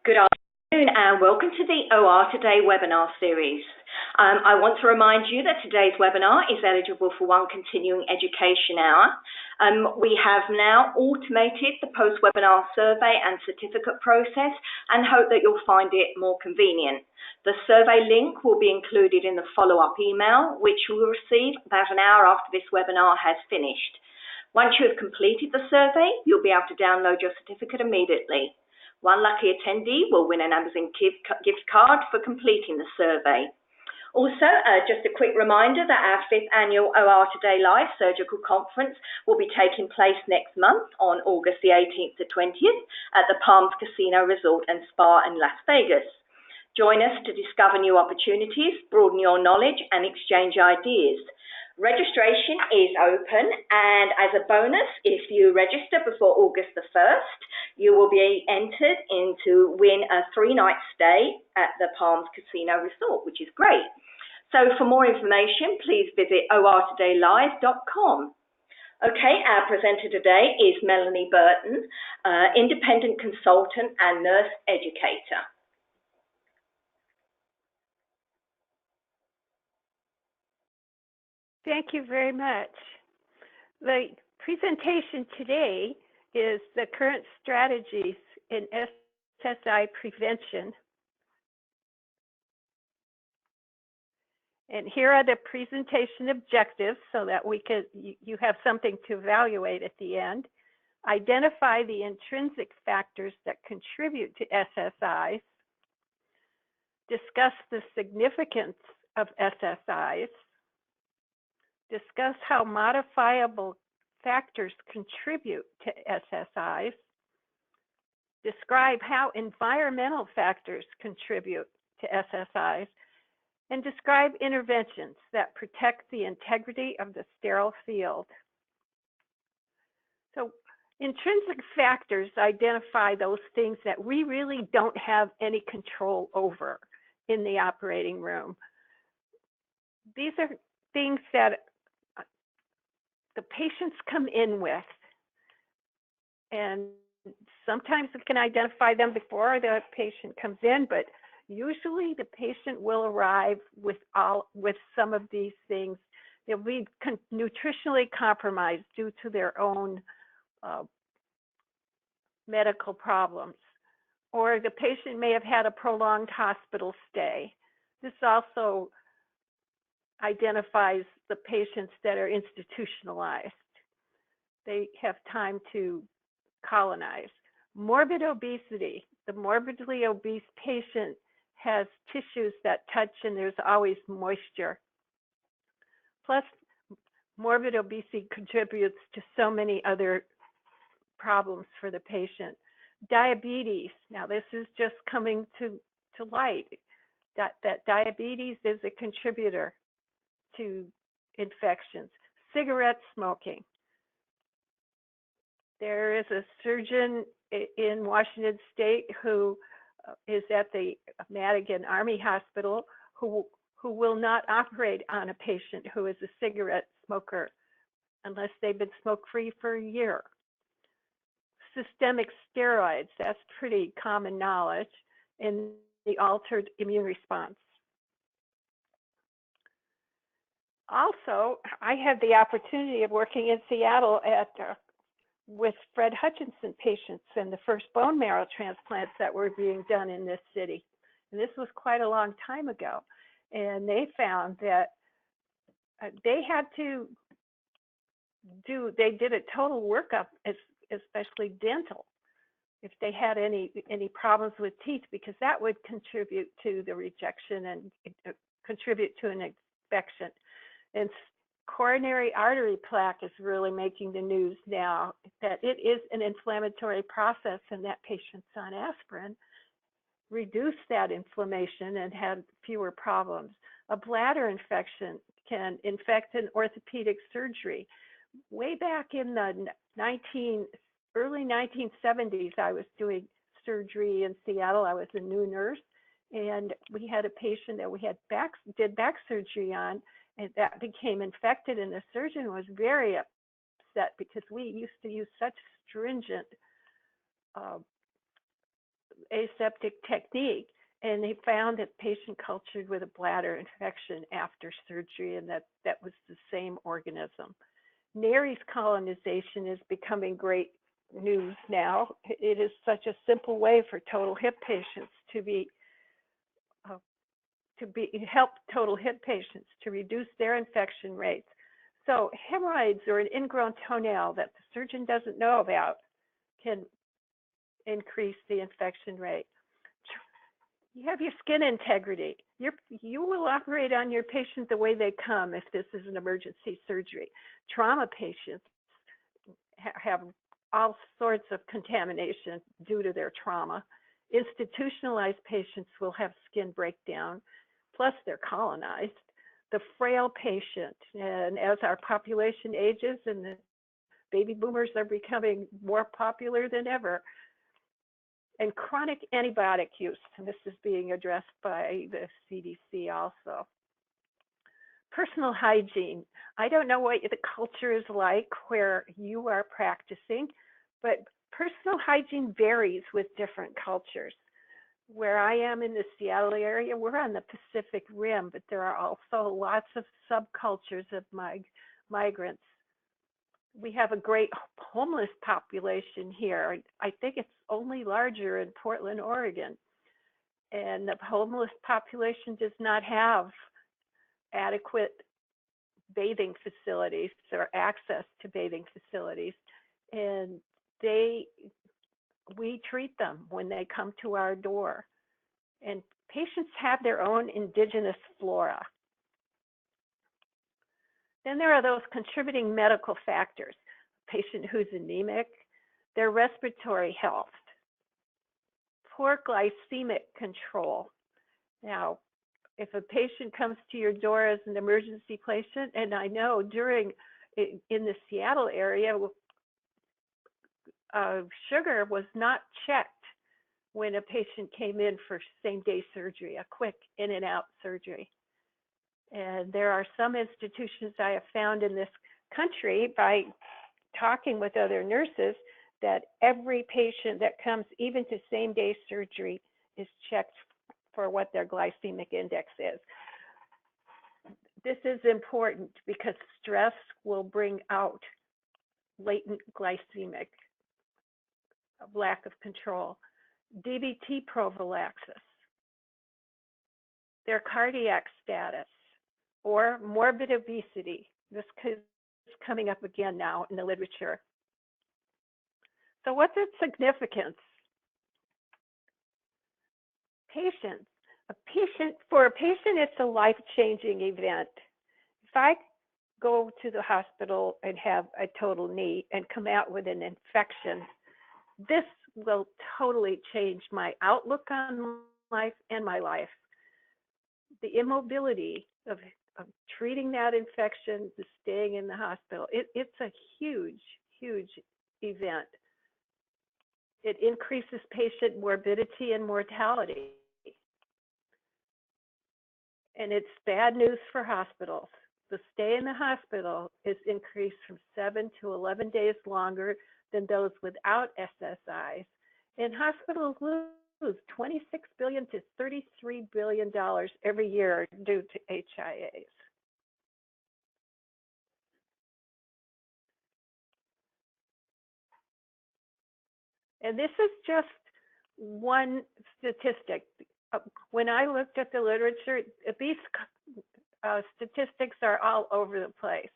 Good afternoon and welcome to the OR Today webinar series. I want to remind you that today's webinar is eligible for one continuing education hour. We have now automated the post-webinar survey and certificate process and hope that you'll find it more convenient. The survey link will be included in the follow-up email, which you will receive about an hour after this webinar has finished. Once you have completed the survey, you'll be able to download your certificate immediately. One lucky attendee will win an Amazon gift card for completing the survey. Also, just a quick reminder that our 5th annual OR Today Live Surgical Conference will be taking place next month on August the 18th to 20th at the Palms Casino Resort and Spa in Las Vegas. Join us to discover new opportunities, broaden your knowledge and exchange ideas. Registration is open, and as a bonus, if you register before August the 1st, you will be entered in to win a 3-night stay at the Palms Casino Resort, which is great. So for more information, please visit ortodaylive.com. Okay, our presenter today is Melanie Burton, independent consultant and nurse educator. Thank you very much. The presentation today is the current strategies in SSI prevention. And here are the presentation objectives so that you have something to evaluate at the end. Identify the intrinsic factors that contribute to SSIs. Discuss the significance of SSIs. Discuss how modifiable factors contribute to SSIs. Describe how environmental factors contribute to SSIs. And describe interventions that protect the integrity of the sterile field. So intrinsic factors identify those things that we really don't have any control over in the operating room. These are things that the patients come in with, and sometimes we can identify them before the patient comes in, but usually the patient will arrive with some of these things. They'll be nutritionally compromised due to their own medical problems, or the patient may have had a prolonged hospital stay. This also identifies the patients that are institutionalized. They have time to colonize. Morbid obesity. The morbidly obese patient has tissues that touch and there's always moisture. Plus, morbid obesity contributes to so many other problems for the patient. Diabetes. Now, this is just coming to light. That diabetes is a contributor to infections. Cigarette smoking. There is a surgeon in Washington State who is at the Madigan Army Hospital who will not operate on a patient who is a cigarette smoker unless they've been smoke-free for a year. Systemic steroids, that's pretty common knowledge in the altered immune response. Also, I had the opportunity of working in Seattle with Fred Hutchinson patients and the first bone marrow transplants that were being done in this city. And this was quite a long time ago. And they found that they did a total workup, especially dental, if they had any problems with teeth, because that would contribute to the rejection and contribute to an infection. And coronary artery plaque is really making the news now, that it is an inflammatory process, and that patients on aspirin reduce that inflammation and had fewer problems. A bladder infection can infect an orthopedic surgery. Way back in the early 1970s, I was doing surgery in Seattle. I was a new nurse, and we had a patient that we did back surgery on, and that became infected, and the surgeon was very upset because we used to use such stringent aseptic technique, and they found that patient cultured with a bladder infection after surgery, and that was the same organism. Nares colonization is becoming great news now. It is such a simple way for total hip patients help total hip patients to reduce their infection rates. So hemorrhoids or an ingrown toenail that the surgeon doesn't know about can increase the infection rate. You have your skin integrity. You will operate on your patient the way they come if this is an emergency surgery. Trauma patients have all sorts of contamination due to their trauma. Institutionalized patients will have skin breakdown, plus they're colonized. The frail patient, and as our population ages and the baby boomers are becoming more popular than ever, and chronic antibiotic use, and this is being addressed by the CDC also. Personal hygiene. I don't know what the culture is like where you are practicing, but personal hygiene varies with different cultures. Where I am in the Seattle area, we're on the Pacific Rim, but there are also lots of subcultures of migrants. We have a great homeless population here. I think it's only larger in Portland, Oregon. And the homeless population does not have adequate bathing facilities or access to bathing facilities. And we treat them when they come to our door. And patients have their own indigenous flora. Then there are those contributing medical factors. A patient who's anemic, their respiratory health, poor glycemic control. Now, if a patient comes to your door as an emergency patient, and I know in the Seattle area, sugar was not checked when a patient came in for same-day surgery, a quick in and out surgery. And there are some institutions I have found in this country by talking with other nurses that every patient that comes even to same-day surgery is checked for what their glycemic index is. This is important because stress will bring out latent glycemic, lack of control. DVT prophylaxis, their cardiac status, or morbid obesity. This is coming up again now in the literature. So what's its significance? For a patient, it's a life-changing event. If I go to the hospital and have a total knee and come out with an infection, this will totally change my outlook on life and my life. The immobility of treating that infection, the staying in the hospital, it's a huge, huge event. It increases patient morbidity and mortality. And it's bad news for hospitals. The stay in the hospital is increased from 7 to 11 days longer than those without SSIs. And hospitals lose $26 billion to $33 billion every year due to HIAs. And this is just one statistic. When I looked at the literature, these statistics are all over the place.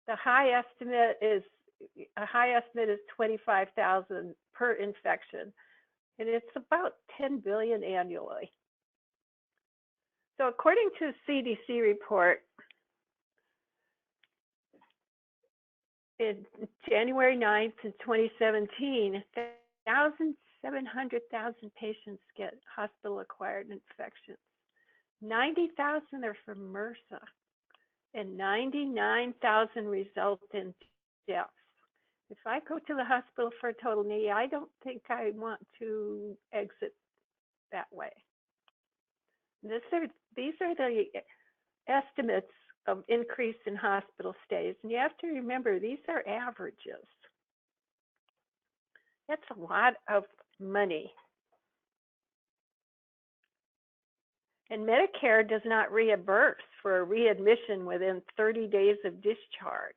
The high estimate is 25,000 per infection, and it's about 10 billion annually. So according to CDC report, in January 9th in 2017, 700,000 patients get hospital-acquired infections. 90,000 are from MRSA, and 99,000 result in deaths. If I go to the hospital for a total knee, I don't think I want to exit that way. These are the estimates of increase in hospital stays, and you have to remember these are averages. That's a lot of money And Medicare does not reimburse for a readmission within 30 days of discharge.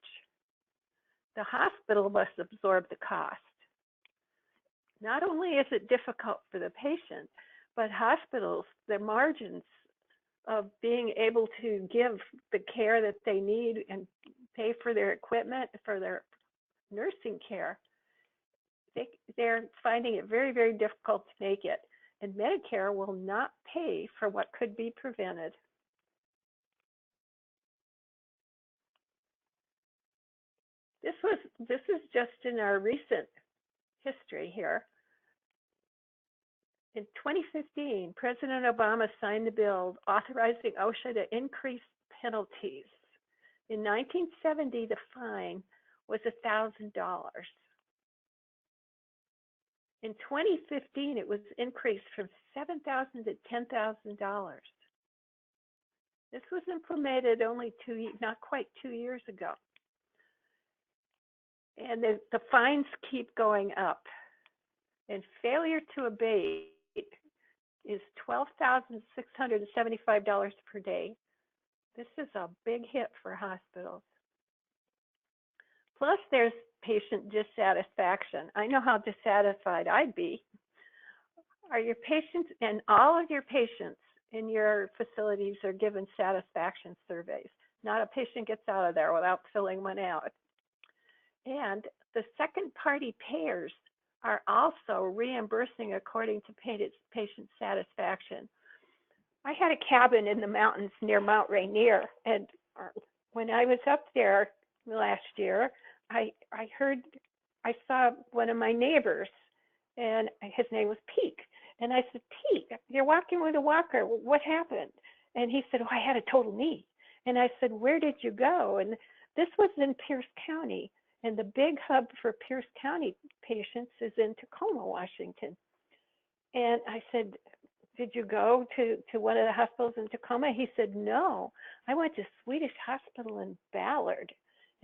The hospital must absorb the cost. Not only is it difficult for the patient, but hospitals, their margins of being able to give the care that they need and pay for their equipment, for their nursing care, they're finding it very, very difficult to make it. And Medicare will not pay for what could be prevented. This is just in our recent history here. In 2015, President Obama signed the bill authorizing OSHA to increase penalties. In 1970, the fine was $1,000. In 2015, it was increased from $7,000 to $10,000. This was implemented only not quite 2 years ago. And the fines keep going up. And failure to abate is $12,675 per day. This is a big hit for hospitals. Plus, there's patient dissatisfaction. I know how dissatisfied I'd be. Are your patients, and all of your patients in your facilities are given satisfaction surveys. Not a patient gets out of there without filling one out. And the second party payers are also reimbursing according to patient satisfaction. I had a cabin in the mountains near Mount Rainier, and when I was up there last year, I saw one of my neighbors, and his name was Pete. And I said, Pete, you're walking with a walker. What happened? And he said, oh, I had a total knee. And I said, where did you go? And this was in Pierce County. And the big hub for Pierce County patients is in Tacoma, Washington. And I said, did you go to one of the hospitals in Tacoma? He said, no, I went to Swedish Hospital in Ballard.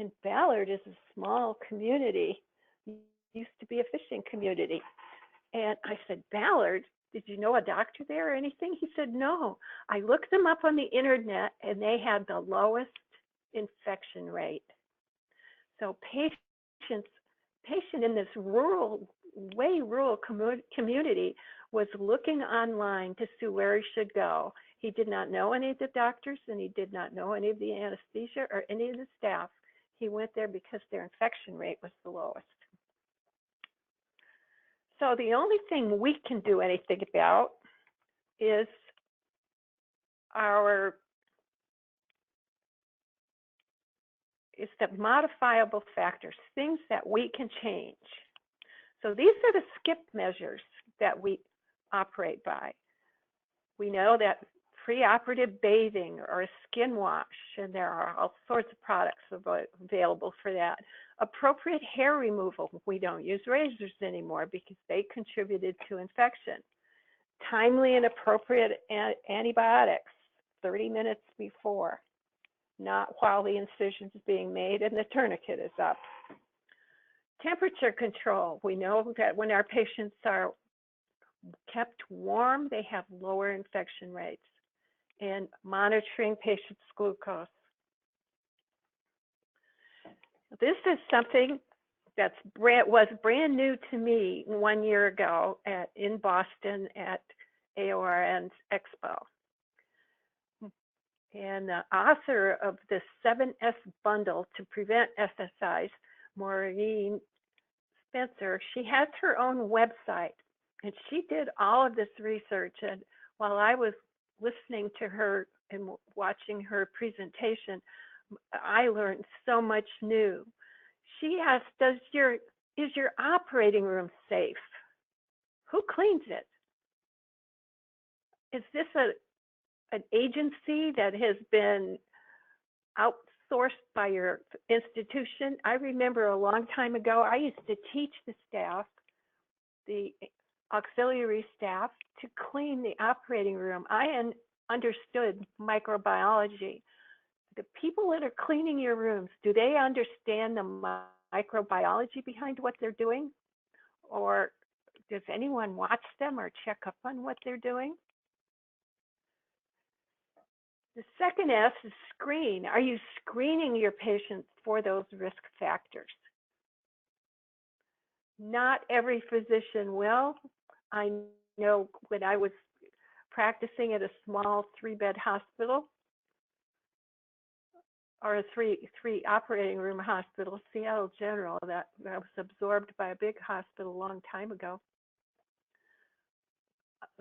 And Ballard is a small community. It used to be a fishing community. And I said, Ballard, did you know a doctor there or anything? He said, no. I looked them up on the internet, and they had the lowest infection rate. So patient in this rural community was looking online to see where he should go. He did not know any of the doctors, and he did not know any of the anesthesia or any of the staff. He went there because their infection rate was the lowest. So the only thing we can do anything about is the modifiable factors, things that we can change. So these are the skip measures that we operate by. We know that preoperative bathing or a skin wash, and there are all sorts of products available for that. Appropriate hair removal. We don't use razors anymore because they contributed to infection. Timely and appropriate antibiotics 30 minutes before, not while the incision is being made and the tourniquet is up. Temperature control. We know that when our patients are kept warm, they have lower infection rates. And monitoring patients' glucose. This is something that was brand new to me 1 year ago in Boston at AORN's Expo. And the author of the 7S bundle to prevent SSIs, Maureen Spencer, she has her own website, and she did all of this research. And while I was listening to her and watching her presentation, I learned so much new. She asked, is your operating room safe? Who cleans it? Is this an agency that has been outsourced by your institution? I remember a long time ago, I used to teach the staff, the auxiliary staff, to clean the operating room. I understood microbiology. The people that are cleaning your rooms, do they understand the microbiology behind what they're doing? Or does anyone watch them or check up on what they're doing? The second S is screen. Are you screening your patients for those risk factors? Not every physician will. I know when I was practicing at a small 3-bed hospital, or a three operating room hospital, Seattle General, that was absorbed by a big hospital a long time ago.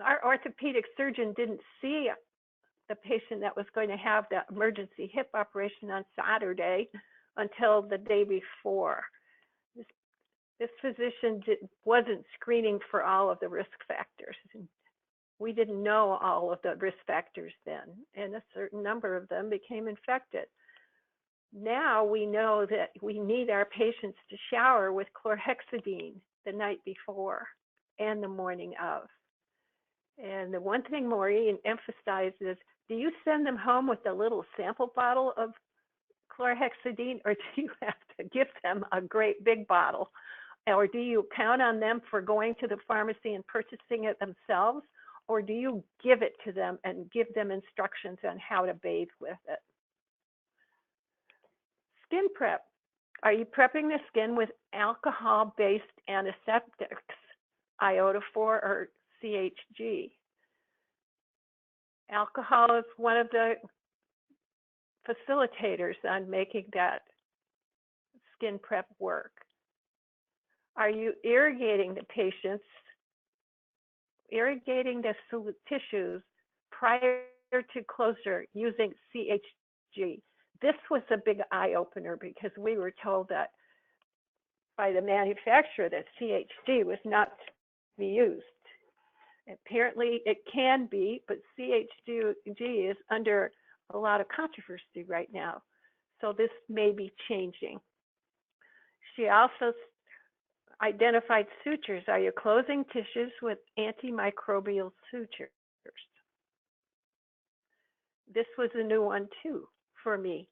Our orthopedic surgeon didn't see the patient that was going to have the emergency hip operation on Saturday until the day before. This physician wasn't screening for all of the risk factors. We didn't know all of the risk factors then, and a certain number of them became infected. Now we know that we need our patients to shower with chlorhexidine the night before and the morning of. And the one thing Maureen emphasizes, do you send them home with a little sample bottle of chlorhexidine, or do you have to give them a great big bottle? Or do you count on them for going to the pharmacy and purchasing it themselves? Or do you give it to them and give them instructions on how to bathe with it? Skin prep. Are you prepping the skin with alcohol-based antiseptics, iodophor or CHG? Alcohol is one of the facilitators on making that skin prep work. Are you irrigating the patients, irrigating the tissues prior to closure using CHG? This was a big eye-opener because we were told that by the manufacturer that CHG was not to be used. Apparently it can be, but CHG is under a lot of controversy right now. So this may be changing. She also identified sutures. Are you closing tissues with antimicrobial sutures? This was a new one too for me.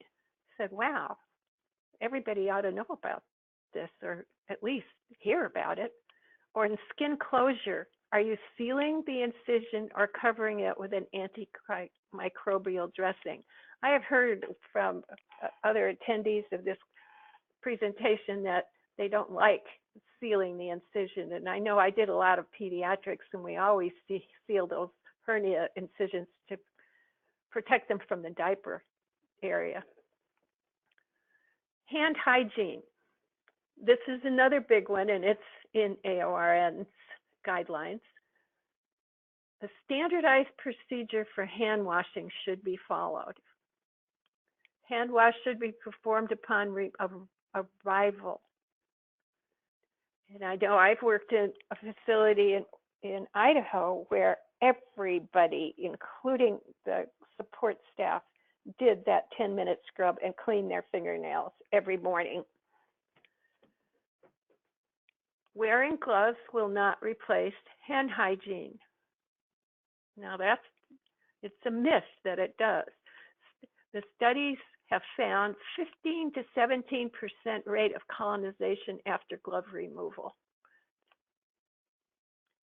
Said, wow, everybody ought to know about this, or at least hear about it. Or in skin closure, are you sealing the incision or covering it with an antimicrobial dressing? I have heard from other attendees of this presentation that they don't like sealing the incision. And I know I did a lot of pediatrics, and we always seal those hernia incisions to protect them from the diaper area. Hand hygiene. This is another big one, and it's in AORN's guidelines. A standardized procedure for hand washing should be followed. Hand wash should be performed upon arrival. And I know I've worked in a facility in Idaho where everybody, including the support staff, did that 10-minute scrub and cleaned their fingernails every morning. Wearing gloves will not replace hand hygiene. Now it's a myth that it does. The studies have found 15 to 17% rate of colonization after glove removal.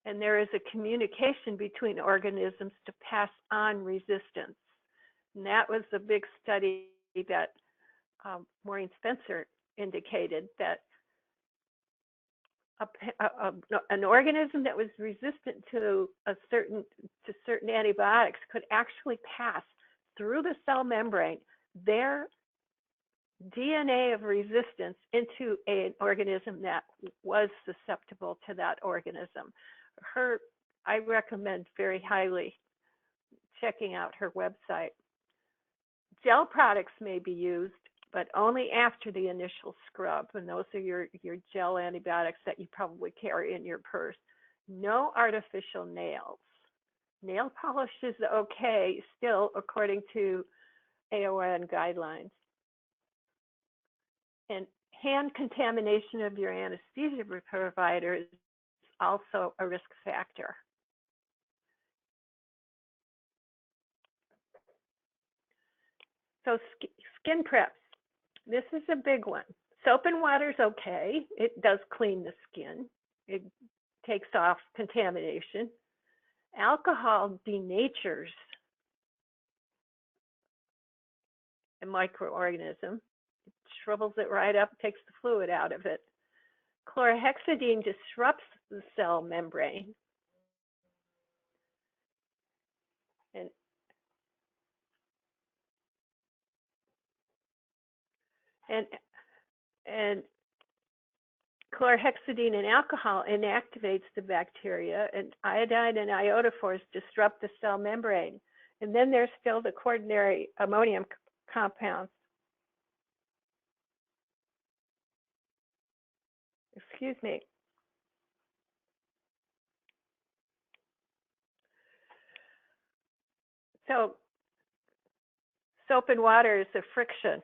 And there is a communication between organisms to pass on resistance. And that was a big study that Maureen Spencer indicated, that an organism that was resistant to certain antibiotics could actually pass through the cell membrane their DNA of resistance into an organism that was susceptible to that organism. I recommend very highly checking out her website. Gel products may be used, but only after the initial scrub, and those are your gel antibiotics that you probably carry in your purse. No artificial nails. Nail polish is okay still, according to AON guidelines. And hand contamination of your anesthesia provider is also a risk factor. So skin preps. This is a big one. Soap and water is okay. It does clean the skin. It takes off contamination. Alcohol denatures a microorganism. It shrivels it right up, takes the fluid out of it. Chlorhexidine disrupts the cell membrane. And chlorhexidine and alcohol inactivates the bacteria, and iodine and iodophores disrupt the cell membrane. And then there's still the quaternary ammonium compounds. Excuse me. So soap and water is a friction.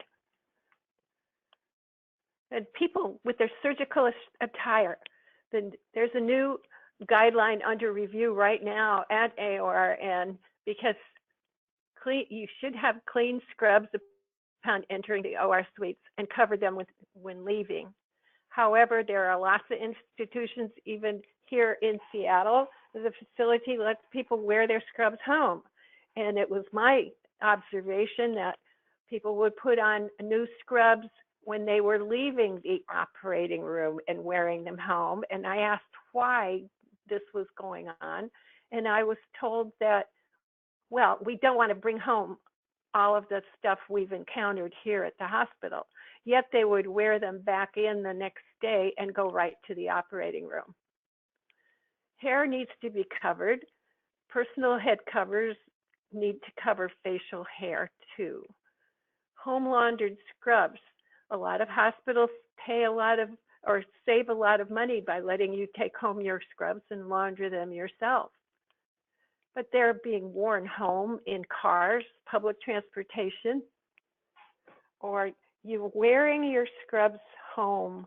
And people with their surgical attire, then there's a new guideline under review right now at AORN, because you should have clean scrubs upon entering the OR suites and cover them when leaving. However, there are lots of institutions, even here in Seattle, the facility lets people wear their scrubs home. And it was my observation that people would put on new scrubs when they were leaving the operating room and wearing them home. And I asked why this was going on. And I was told that, well, we don't want to bring home all of the stuff we've encountered here at the hospital. Yet they would wear them back in the next day and go right to the operating room. Hair needs to be covered. Personal head covers need to cover facial hair too. Home laundered scrubs. A lot of hospitals pay a lot of, or save a lot of money by letting you take home your scrubs and launder them yourself. But they're being worn home in cars, public transportation, or you're wearing your scrubs home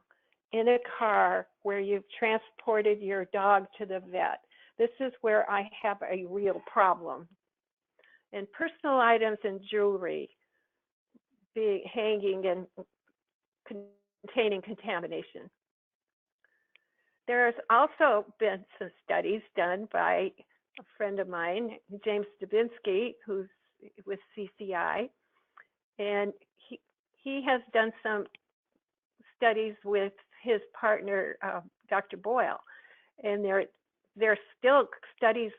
in a car where you've transported your dog to the vet. This is where I have a real problem. And personal items and jewelry being hanging and containing contamination. There has also been some studies done by a friend of mine, James Dubinsky, who's with CCI, and he has done some studies with his partner, Dr. Boyle, and there are still studies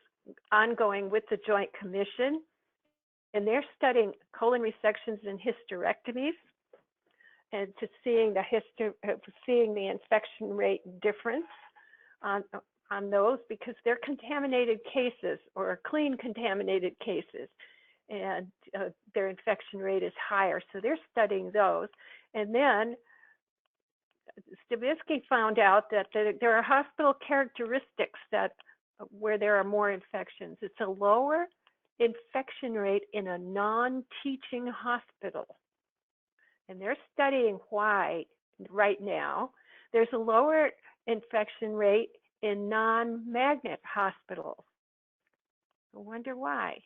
ongoing with the Joint Commission, and they're studying colon resections and hysterectomies, and to seeing the infection rate difference on those, because they're contaminated cases or clean contaminated cases, and their infection rate is higher. So they're studying those. And then Stavisky found out that there are hospital characteristics where there are more infections. It's a lower infection rate in a non-teaching hospital. And they're studying why right now. There's a lower infection rate in non-magnet hospitals. I wonder why.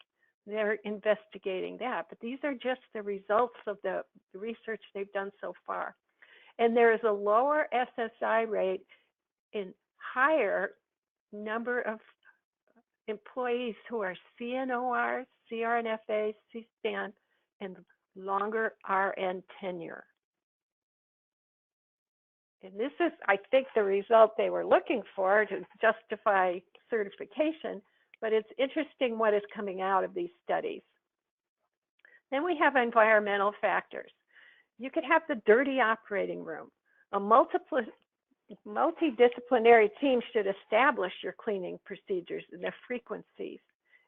They're investigating that, but these are just the results of the research they've done so far. And there is a lower SSI rate in higher number of employees who are CNORs, CRNFAs, C-SPAN, and longer RN tenure. And this is, I think, the result they were looking for to justify certification, but it's interesting what is coming out of these studies. Then we have environmental factors. You could have the dirty operating room. A multidisciplinary team should establish your cleaning procedures and their frequencies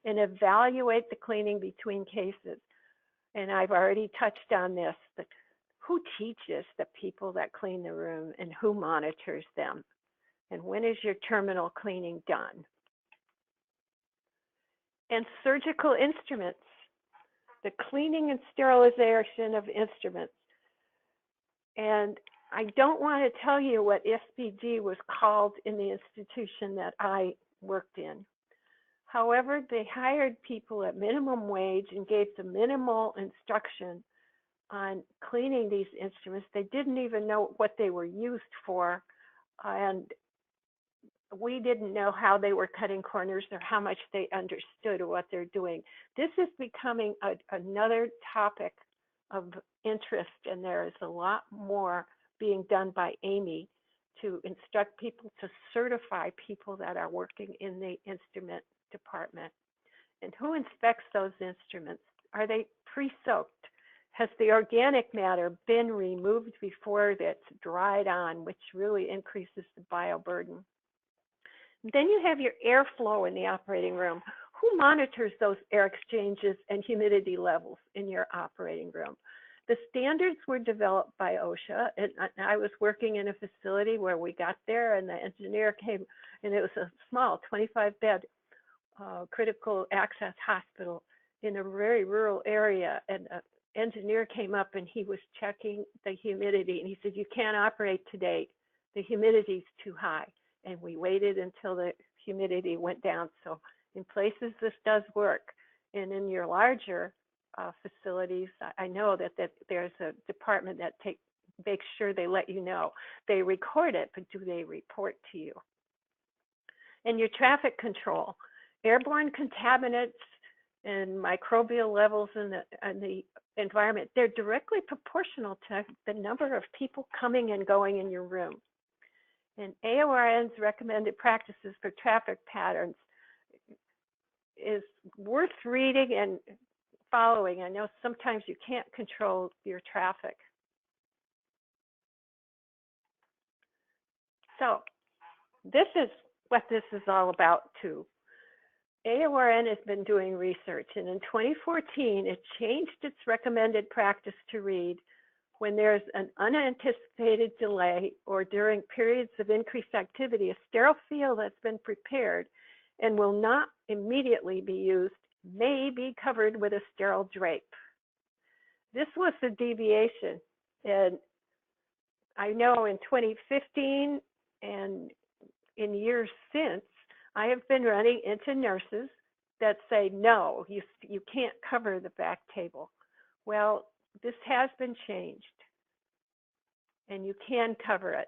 and evaluate the cleaning between cases. And I've already touched on this, but who teaches the people that clean the room and who monitors them? And when is your terminal cleaning done? And surgical instruments, the cleaning and sterilization of instruments. And I don't want to tell you what SPG was called in the institution that I worked in. However, they hired people at minimum wage and gave them minimal instruction on cleaning these instruments. They didn't even know what they were used for, and we didn't know how they were cutting corners or how much they understood what they're doing. This is becoming another topic of interest, and there is a lot more being done by Amy to instruct people, to certify people that are working in the instrument department. And who inspects those instruments? Are they pre-soaked? Has the organic matter been removed before it's dried on, which really increases the bioburden? Then you have your airflow in the operating room. Who monitors those air exchanges and humidity levels in your operating room? The standards were developed by OSHA, and I was working in a facility where we got there, and the engineer came, and it was a small 25-bed critical access hospital in a very rural area, and an engineer came up and he was checking the humidity, and he said, "You can't operate today. The humidity's too high." And we waited until the humidity went down. So in places this does work, and in your larger facilities, I know that there's a department that makes sure they let you know. They record it, but do they report to you? And your traffic control, airborne contaminants and microbial levels in the environment, they're directly proportional to the number of people coming and going in your room. And AORN's recommended practices for traffic patterns is worth reading and following. I know sometimes you can't control your traffic. So this is what this is all about too. AORN has been doing research, and in 2014, it changed its recommended practice to read when there's an unanticipated delay or during periods of increased activity, a sterile field that's been prepared and will not immediately be used may be covered with a sterile drape. This was the deviation, and I know in 2015 and in years since, I have been running into nurses that say, no, you can't cover the back table. Well, this has been changed, and you can cover it.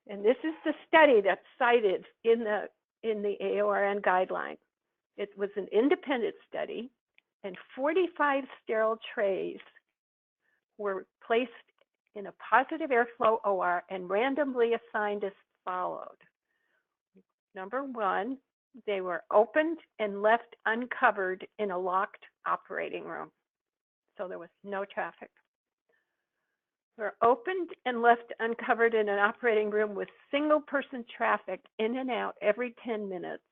And this is the study that's cited in the AORN guideline. It was an independent study, and 45 sterile trays were placed in a positive airflow OR and randomly assigned as followed. Number one, they were opened and left uncovered in a locked operating room. So there was no traffic. They were opened and left uncovered in an operating room with single person traffic in and out every 10 minutes.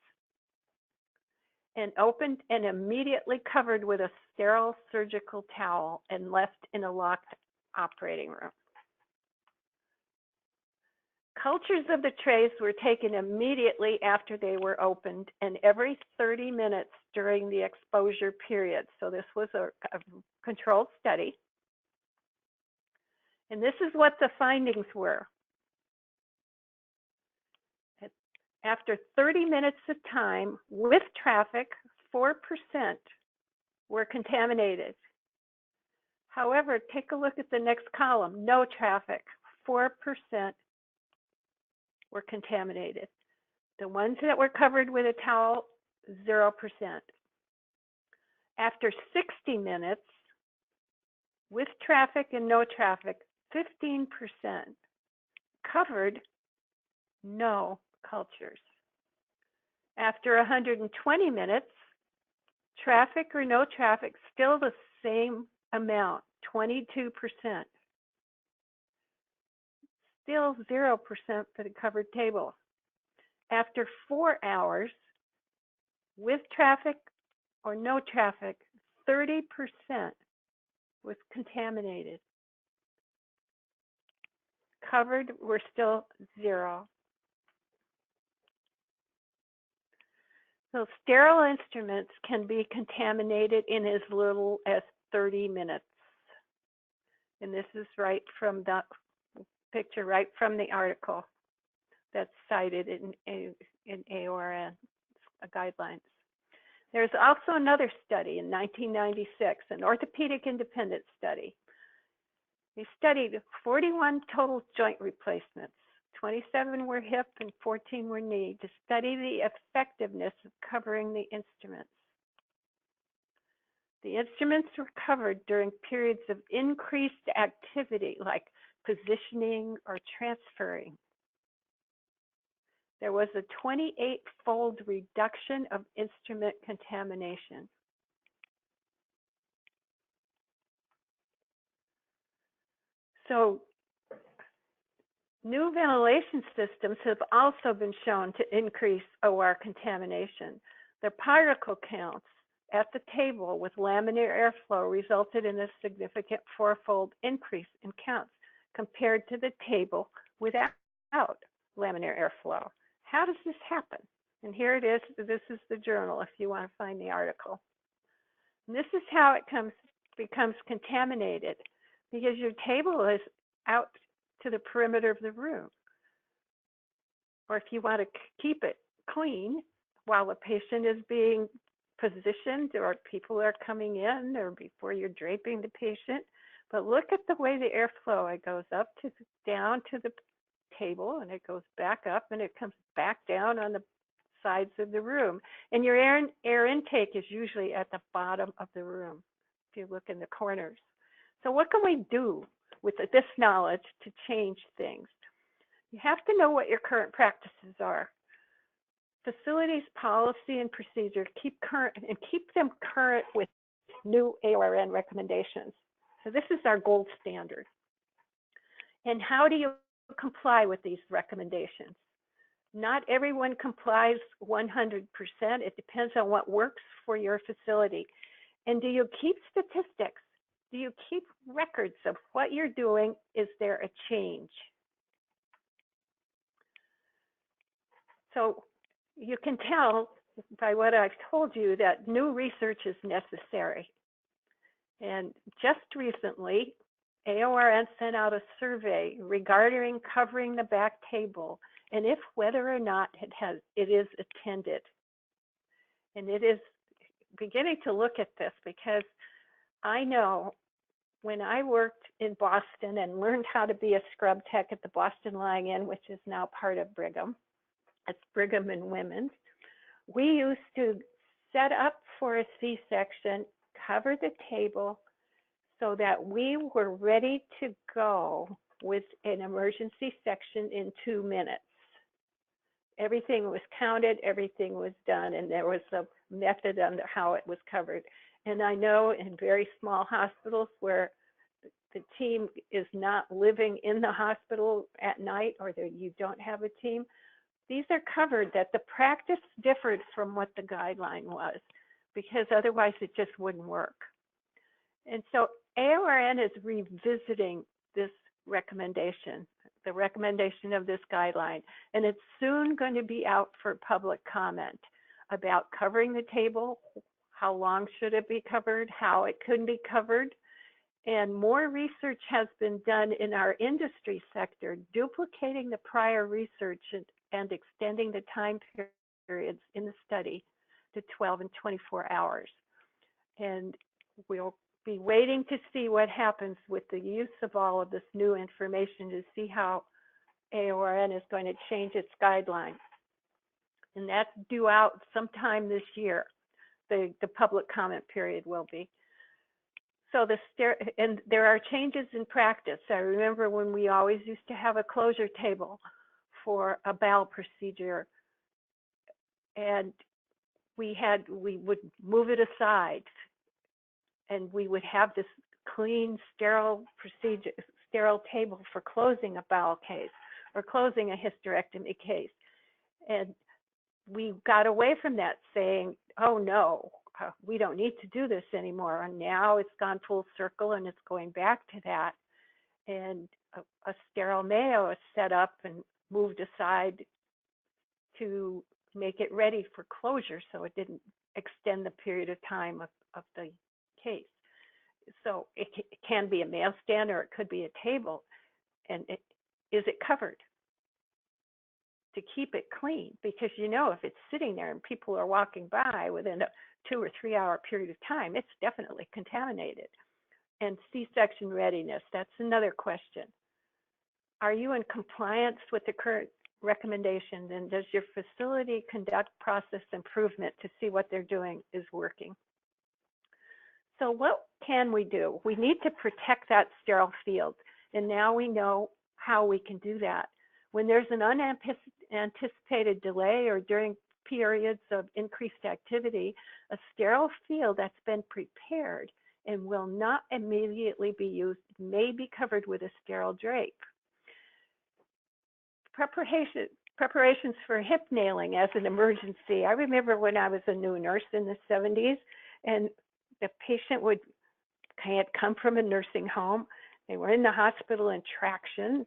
And opened and immediately covered with a sterile surgical towel and left in a locked operating room. Cultures of the trays were taken immediately after they were opened and every 30 minutes during the exposure period. So this was a controlled study. And this is what the findings were. After 30 minutes of time with traffic, 4% were contaminated. However, take a look at the next column, no traffic, 4% were contaminated. The ones that were covered with a towel, 0%. After 60 minutes, with traffic and no traffic, 15% covered, no cultures. After 120 minutes, traffic or no traffic, still the same amount, 22%. Still 0% for the covered table. After 4 hours, with traffic or no traffic, 30% was contaminated. Covered were still 0. So sterile instruments can be contaminated in as little as 30 minutes. And this is right from the picture, right from the article that's cited in AORN guidelines. There's also another study in 1996, an orthopedic independent study. They studied 41 total joint replacements. 27 were hip and 14 were knee to study the effectiveness of covering the instruments. The instruments were covered during periods of increased activity, like positioning or transferring. There was a 28-fold reduction of instrument contamination. So new ventilation systems have also been shown to increase OR contamination. The particle counts at the table with laminar airflow resulted in a significant 4-fold increase in counts compared to the table without laminar airflow. How does this happen? And here it is. This is the journal if you want to find the article. And this is how it becomes contaminated, because your table is out to the perimeter of the room. Or if you want to keep it clean while the patient is being positioned or people are coming in or before you're draping the patient. But look at the way the airflow, it goes up to down to the table and it goes back up and it comes back down on the sides of the room. And your air intake is usually at the bottom of the room if you look in the corners. So what can we do with this knowledge to change things? You have to know what your current practices are. Facilities policy and procedure keep them current with new AORN recommendations. So this is our gold standard. And how do you comply with these recommendations? Not everyone complies 100%. It depends on what works for your facility. And do you keep statistics? Do you keep records of what you're doing? Is there a change? So you can tell by what I've told you that new research is necessary. And just recently, AORN sent out a survey regarding covering the back table and if whether or not it is attended. And it is beginning to look at this because I know when I worked in Boston and learned how to be a scrub tech at the Boston Lying In, which is now part of Brigham, it's Brigham and Women's, we used to set up for a C-section, cover the table so that we were ready to go with an emergency section in 2 minutes. Everything was counted, everything was done, and there was a method on how it was covered. And I know in very small hospitals where the team is not living in the hospital at night or you don't have a team, these are covered, that the practice differed from what the guideline was, because otherwise it just wouldn't work. And so AORN is revisiting this recommendation, the recommendation of this guideline, and it's soon going to be out for public comment about covering the table, how long should it be covered, how it could be covered. And more research has been done in our industry sector, duplicating the prior research and extending the time periods in the study to 12 and 24 hours. And we'll be waiting to see what happens with the use of all of this new information to see how AORN is going to change its guidelines. And that's due out sometime this year. The public comment period will be. So and there are changes in practice. I remember when we always used to have a closure table for a bowel procedure, and we would move it aside, and we would have this clean, sterile procedure, sterile table for closing a bowel case or closing a hysterectomy case. And we got away from that, saying, oh no, we don't need to do this anymore. And now it's gone full circle and it's going back to that. And a sterile Mayo is set up and moved aside to make it ready for closure so it didn't extend the period of time of the case. So it can be a Mayo stand or it could be a table. And is it covered? To keep it clean, because you know if it's sitting there and people are walking by within a 2 or 3 hour period of time, it's definitely contaminated. And C-section readiness, that's another question. Are you in compliance with the current recommendations, and does your facility conduct process improvement to see what they're doing is working? So what can we do? We need to protect that sterile field. And now we know how we can do that. When there's an unanticipated delay or during periods of increased activity, a sterile field that's been prepared and will not immediately be used may be covered with a sterile drape. Preparations for hip nailing as an emergency. I remember when I was a new nurse in the 70s, and the patient had come from a nursing home. They were in the hospital in traction,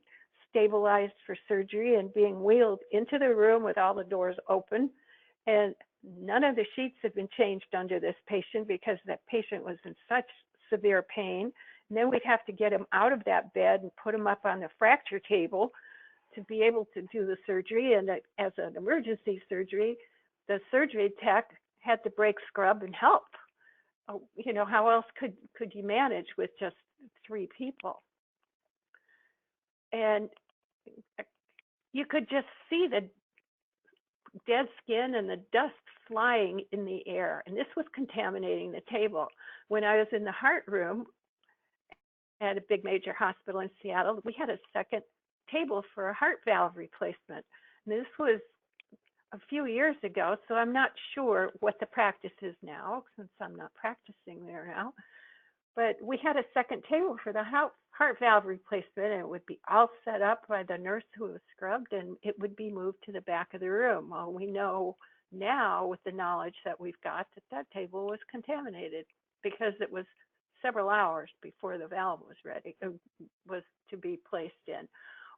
stabilized for surgery, and being wheeled into the room with all the doors open. And none of the sheets had been changed under this patient because that patient was in such severe pain. And then we'd have to get him out of that bed and put him up on the fracture table to be able to do the surgery. And as an emergency surgery, the surgery tech had to break scrub and help. You know, how else could you manage with just 3 people? And you could just see the dead skin and the dust flying in the air, and this was contaminating the table. When I was in the heart room at a big major hospital in Seattle, we had a second table for a heart valve replacement. And this was a few years ago, so I'm not sure what the practice is now, since I'm not practicing there now. But we had a second table for the heart valve replacement, and it would be all set up by the nurse who was scrubbed, and it would be moved to the back of the room. Well, we know now, with the knowledge that we've got, that table was contaminated because it was several hours before the valve was ready, was to be placed in.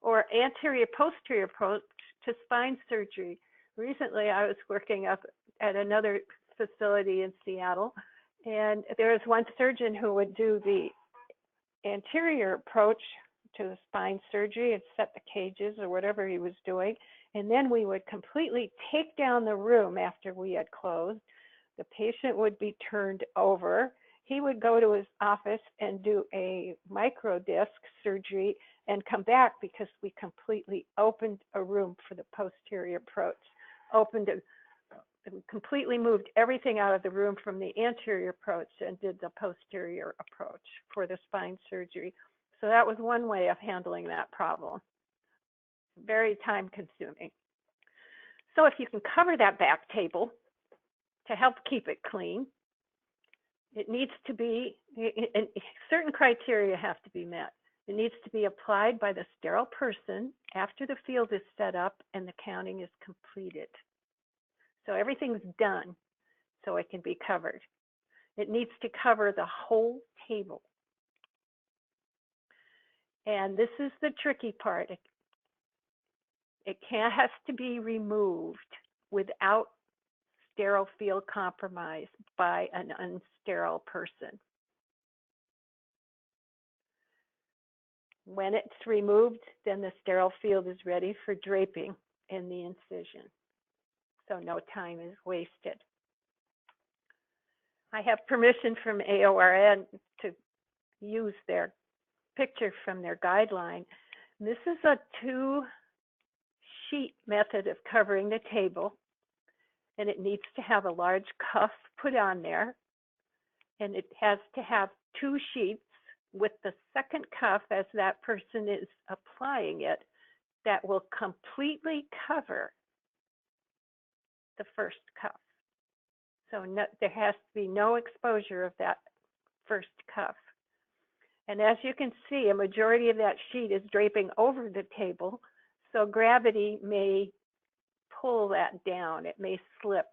Or anterior-posterior approach to spine surgery. Recently, I was working up at another facility in Seattle, and there was one surgeon who would do the anterior approach to the spine surgery and set the cages or whatever he was doing. And then we would completely take down the room after we had closed. The patient would be turned over. He would go to his office and do a microdisc surgery and come back because we completely opened a room for the posterior approach. Completely moved everything out of the room from the anterior approach and did the posterior approach for the spine surgery. So that was one way of handling that problem. Very time consuming. So if you can cover that back table to help keep it clean, it needs to be, certain criteria have to be met. It needs to be applied by the sterile person after the field is set up and the counting is completed. So everything's done so it can be covered. It needs to cover the whole table. And this is the tricky part. It has to be removed without sterile field compromise by an unsterile person. When it's removed, then the sterile field is ready for draping in the incision. So no time is wasted. I have permission from AORN to use their picture from their guideline. This is a 2-sheet method of covering the table, and it needs to have a large cuff put on there, and it has to have 2 sheets with the second cuff as that person is applying it that will completely cover the first cuff. So there has to be no exposure of that first cuff. And as you can see, a majority of that sheet is draping over the table, so gravity may pull that down. It may slip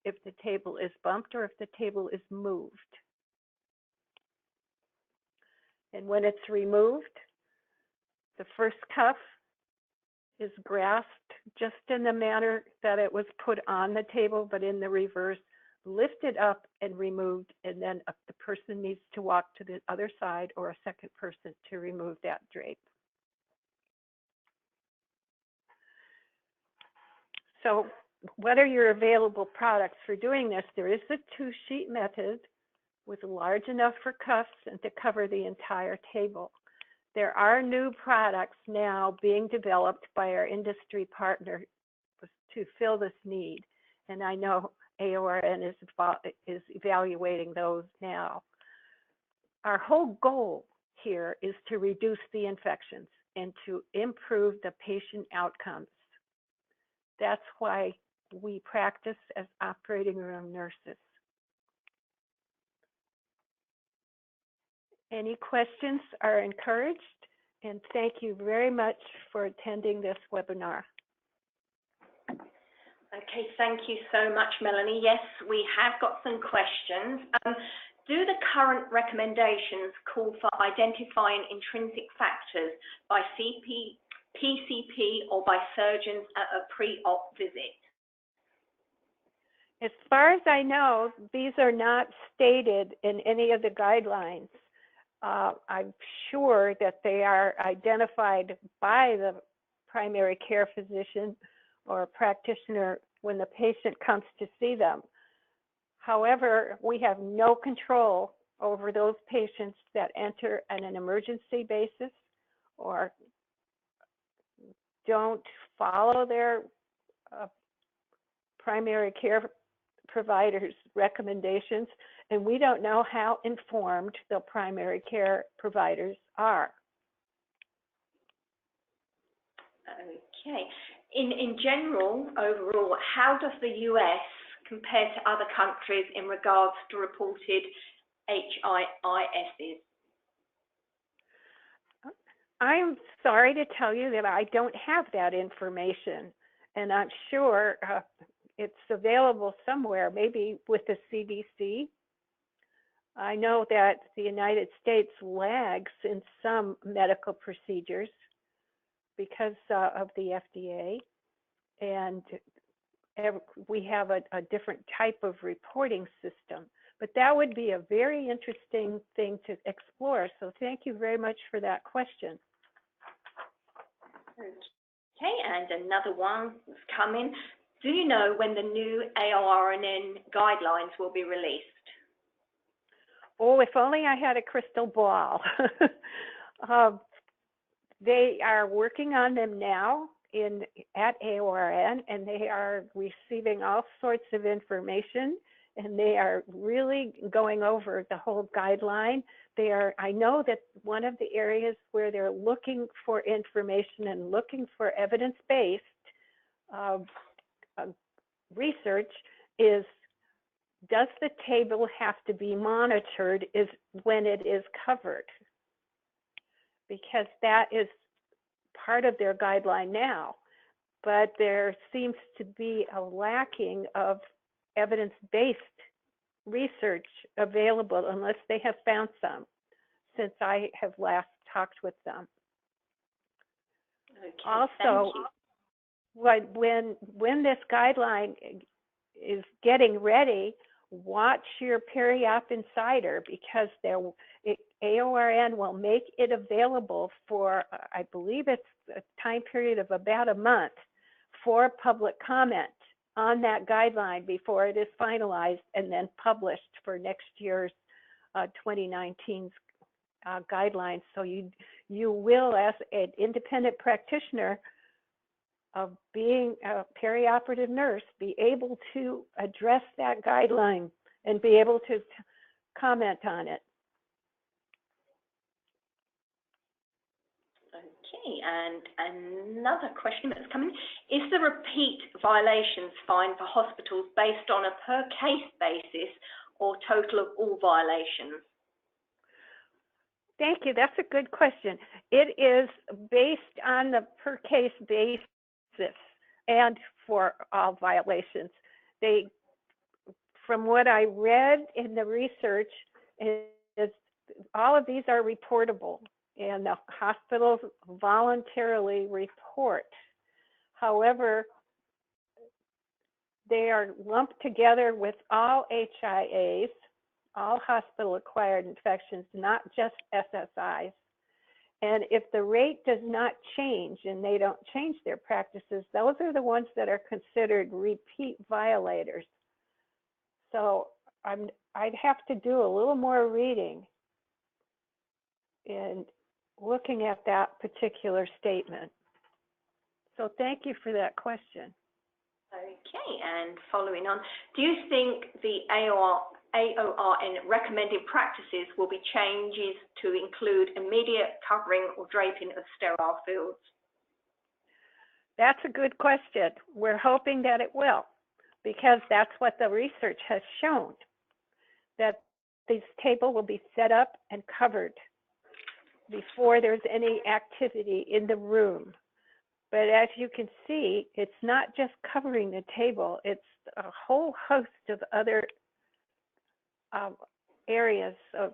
if the table is bumped or if the table is moved. And when it's removed, the first cuff is grasped just in the manner that it was put on the table, but in the reverse, lifted up and removed, and then the person needs to walk to the other side or a second person to remove that drape. So what are your available products for doing this? There is a 2-sheet method with large enough for cuffs and to cover the entire table. There are new products now being developed by our industry partner to fill this need. And I know AORN is evaluating those now. our whole goal here is to reduce the infections and to improve the patient outcomes. That's why we practice as operating room nurses. Any questions are encouraged, and thank you very much for attending this webinar. Okay, thank you so much, Melanie. Yes, we have got some questions. Do the current recommendations call for identifying intrinsic factors by PCP or by surgeons at a pre-op visit? As far as I know, these are not stated in any of the guidelines. I'm sure that they are identified by the primary care physician or practitioner when the patient comes to see them. However, we have no control over those patients that enter on an emergency basis or don't follow their primary care providers' recommendations, and we don't know how informed the primary care providers are. Okay. In general, overall, how does the US compare to other countries in regards to reported HIISs? I'm sorry to tell you that I don't have that information, and I'm sure it's available somewhere, maybe with the CDC. I know that the United States lags in some medical procedures because of the FDA, and we have a different type of reporting system. But that would be a very interesting thing to explore. So thank you very much for that question. Okay, and another one has come in. Do you know when the new AORNN guidelines will be released? Oh, if only I had a crystal ball. They are working on them now at AORN, and they are receiving all sorts of information, and they are really going over the whole guideline. I know that one of the areas where they're looking for information and looking for evidence-based research is, does the table have to be monitored when it is covered? Because that is part of their guideline now, but there seems to be a lacking of evidence-based research available unless they have found some since I have last talked with them. Okay, also, when this guideline is getting ready, watch your peri-op insider, because AORN will make it available for, I believe it's a time period of about a month, for public comment on that guideline before it is finalized and then published for next year's 2019's guidelines. So you will, as an independent practitioner of being a perioperative nurse, be able to address that guideline and be able to comment on it. Okay, and another question that's coming. Is the repeat violations fine for hospitals based on a per case basis or total of all violations? Thank you. That's a good question. It is based on the per case basis and for all violations. From what I read in the research, all of these are reportable, and the hospitals voluntarily report. However, they are lumped together with all HIAs, all hospital-acquired infections, not just SSIs. And if the rate does not change and they don't change their practices, those are the ones that are considered repeat violators. So I'd have to do a little more reading and looking at that particular statement. So thank you for that question. Okay, and following on, do you think the AORN recommended practices will be changes to include immediate covering or draping of sterile fields? That's a good question. We're hoping that it will, because that's what the research has shown, that this table will be set up and covered before there's any activity in the room. But as you can see, it's not just covering the table, it's a whole host of other areas of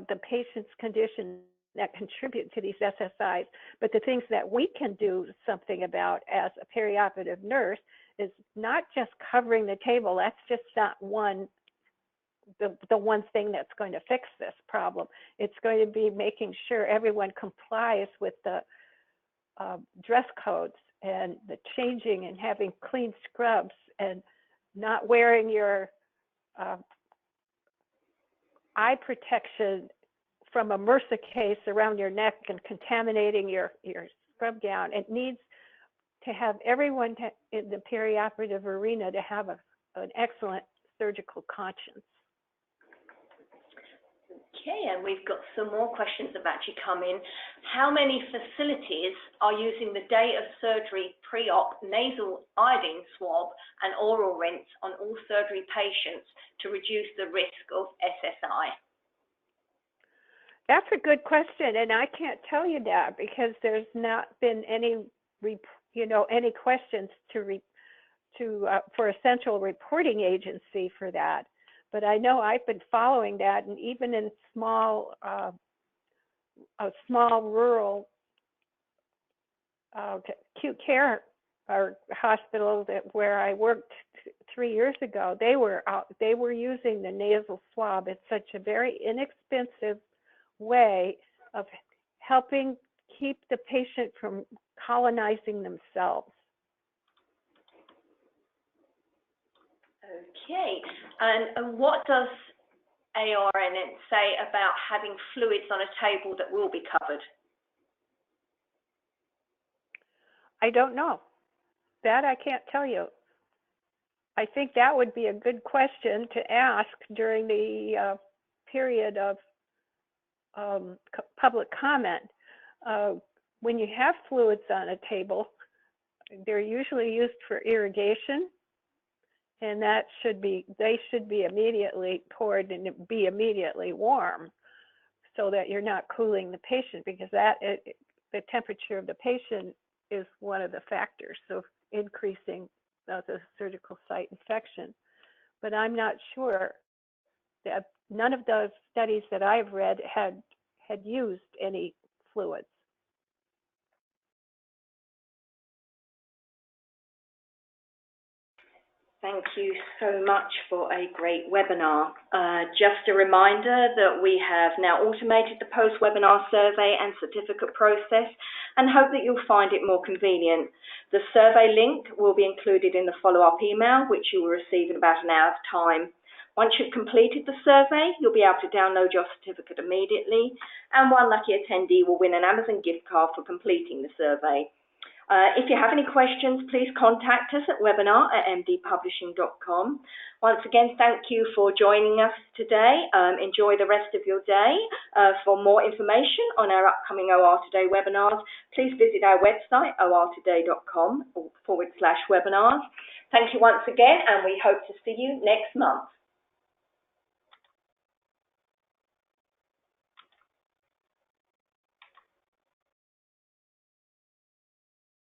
the patient's condition that contribute to these SSIs. But the things that we can do something about as a perioperative nurse is not just covering the table. That's just not the one thing that's going to fix this problem. It's going to be making sure everyone complies with the dress codes and the changing and having clean scrubs and not wearing your eye protection from a MRSA case around your neck and contaminating your scrub gown. It needs to have everyone in the perioperative arena to have an excellent surgical conscience. Okay, and we've got some more questions that have actually come in. How many facilities are using the day of surgery pre-op nasal iodine swab and oral rinse on all surgery patients to reduce the risk of SSI? That's a good question, and I can't tell you that because there's not been any, any questions for a central reporting agency for that. But I know I've been following that, and even in small rural acute care or hospitals where I worked 3 years ago, they were using the nasal swab. It's such a very inexpensive way of helping keep the patient from colonizing themselves. Okay, and what does AORN say about having fluids on a table that will be covered? I don't know. That I can't tell you. I think that would be a good question to ask during the period of public comment. When you have fluids on a table, they're usually used for irrigation, and they should be immediately poured and be immediately warm, so that you're not cooling the patient, because the temperature of the patient is one of the factors of increasing the surgical site infection. But I'm not sure that none of those studies that I've read had used any fluids. Thank you so much for a great webinar. Just a reminder that we have now automated the post-webinar survey and certificate process, and hope that you'll find it more convenient. The survey link will be included in the follow-up email, which you will receive in about an hour's time. Once you've completed the survey, you'll be able to download your certificate immediately, and one lucky attendee will win an Amazon gift card for completing the survey. If you have any questions, please contact us at webinar@mdpublishing.com. Once again, thank you for joining us today. Enjoy the rest of your day. For more information on our upcoming OR Today webinars, please visit our website, ortoday.com/webinars. Thank you once again, and we hope to see you next month.